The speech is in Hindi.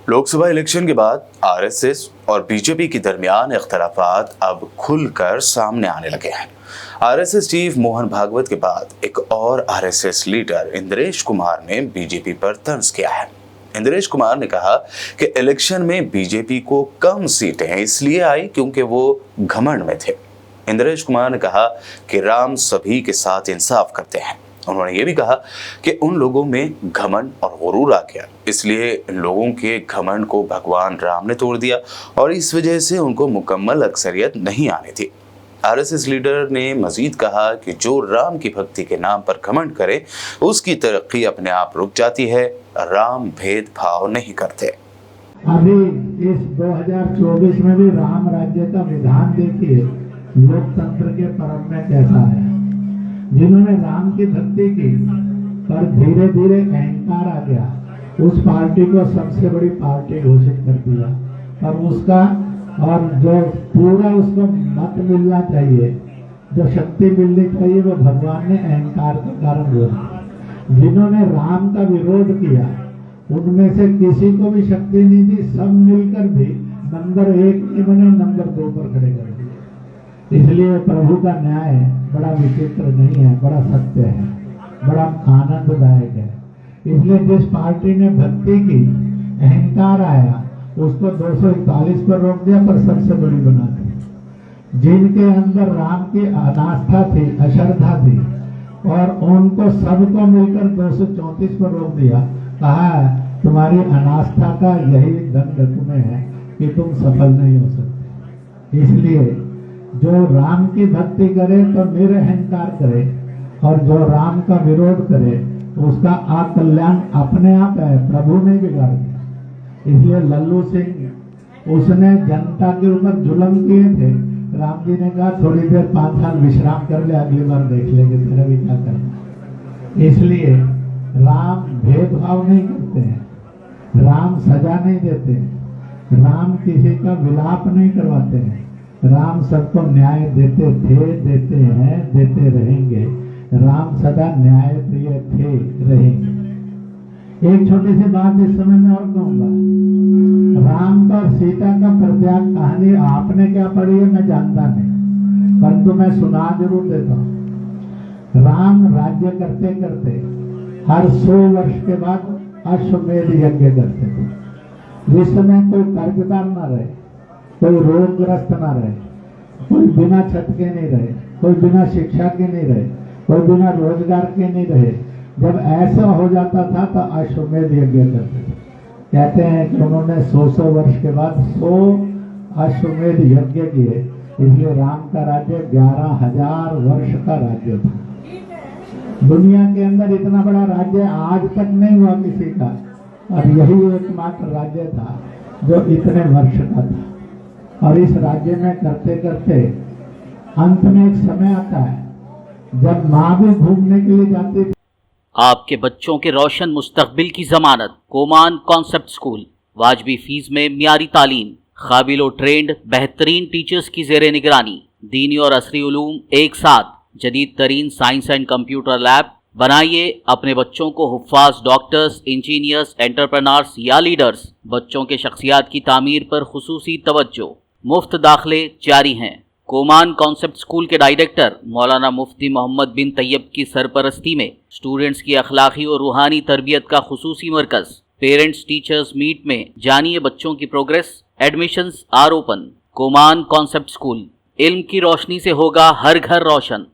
लोकसभा इलेक्शन के बाद आरएसएस और बीजेपी के दरमियान इख्तलाफात अब खुलकर सामने आने लगे हैं। आरएसएस चीफ मोहन भागवत के बाद एक और आरएसएस लीडर इंद्रेश कुमार ने बीजेपी पर तंज किया है। इंद्रेश कुमार ने कहा कि इलेक्शन में बीजेपी को कम सीटें इसलिए आई क्योंकि वो घमंड में थे। इंद्रेश कुमार ने कहा कि राम सभी के साथ इंसाफ करते हैं। उन्होंने ये भी कहा कि उन लोगों में घमंड और गुरूर आ गया, इसलिए इन लोगों के घमंड को भगवान राम ने तोड़ दिया और इस वजह से उनको मुकम्मल अक्सरियत नहीं आनी थी। आरएसएस लीडर ने मजीद कहा कि जो राम की भक्ति के नाम पर घमंड करे उसकी तरक्की अपने आप रुक जाती है। राम भेदभाव नहीं करते। अभी इस 2024 में भी राम राज्य का विधान देखिए, लोकतंत्र के पर्व में कैसा है। जिन्होंने राम की भक्ति की पर धीरे धीरे अहंकार आ गया, उस पार्टी को सबसे बड़ी पार्टी घोषित कर दिया और उसका और जो पूरा उसको मत मिलना चाहिए, जो शक्ति मिलनी चाहिए, वो भगवान ने अहंकार के कारण बोला। जिन्होंने राम का विरोध किया उनमें से किसी को भी शक्ति नहीं दी, सब मिलकर भी नंबर 1 नहीं बने, नंबर 2 पर खड़े कर दिए। इसलिए प्रभु का न्याय बड़ा विचित्र नहीं है, बड़ा सत्य है, बड़ा आनंददायक है। इसलिए जिस पार्टी ने भक्ति की, अहंकार आया, उसको 241 पर रोक दिया, पर सबसे बड़ी बना दी। जिनके अंदर राम की अनास्था थी, अश्रद्धा थी, और उनको सबको मिलकर 234 पर रोक दिया। कहा तुम्हारी अनास्था का यही दंड तुम्हें है कि तुम सफल नहीं हो सकते। इसलिए जो राम की भक्ति करे तो निरअहंकार करे, और जो राम का विरोध करे उसका अकल्याण अपने आप है, प्रभु ने बिगाड़ दिया। इसलिए लल्लू सिंह उसने जनता के ऊपर जुल्म किए थे। राम जी ने कहा थोड़ी देर 5 साल विश्राम कर ले, अगली बार देख लेंगे तेरा भी क्या करना। इसलिए राम भेदभाव नहीं करते हैं, राम सजा नहीं देते हैं, राम किसी का विलाप नहीं करवाते हैं। राम सबको न्याय देते थे, देते हैं, देते रहेंगे। राम सदा न्याय प्रिय थे, रहेंगे। एक छोटी सी बात इस समय में और कहूंगा, राम और सीता का प्रत्याग कहानी आपने क्या पढ़ी है मैं जानता नहीं, परंतु मैं सुना जरूर देता हूँ। राम राज्य करते करते हर 100 वर्ष के बाद अश्वमेध यज्ञ करते थे। जिस समय कोई कर्जदार न रहे, कोई रोगग्रस्त न रहे, कोई बिना छत के नहीं रहे, कोई बिना शिक्षा के नहीं रहे, कोई बिना रोजगार के नहीं रहे। जब ऐसा हो जाता था तो अश्वमेध यज्ञ करते थे। कहते हैं कि उन्होंने 100 वर्ष के बाद 100 अश्वमेध यज्ञ किए। इसलिए राम का राज्य 11,000 वर्ष का राज्य था। दुनिया के अंदर इतना बड़ा राज्य आज तक नहीं हुआ किसी का, और यही एकमात्र राज्य था जो इतने वर्ष का था। और इस राज्य में करते करते अंत में एक समय आता है जब माँ भी घूमने के लिए जाती थी। आपके बच्चों के रोशन मुस्तकबिल की जमानत कोमान कॉन्सेप्ट स्कूल। वाजबी फीस में मियारी तालीम, काबिल और ट्रेंड बेहतरीन टीचर्स की जेर निगरानी, दीनी और असरी उलूम एक साथ, जदीद तरीन साइंस एंड कंप्यूटर लैब। बनाइए अपने बच्चों को हुफ्फाज डॉक्टर्स, इंजीनियर्स, एंटरप्रेन्योर्स या लीडर्स। बच्चों के शख्सियात की तामीर पर खुसूसी तवज्जो। मुफ्त दाखिले जारी हैं। कोमान कॉन्सेप्ट स्कूल के डायरेक्टर मौलाना मुफ्ती मोहम्मद बिन तैयब की सरपरस्ती में स्टूडेंट्स की अखलाकी और रूहानी तरबियत का खुसूसी मरकज। पेरेंट्स टीचर्स मीट में जानिए बच्चों की प्रोग्रेस। Admissions are open. कोमान कॉन्सेप्ट स्कूल, इल्म की रोशनी से होगा हर घर रोशन।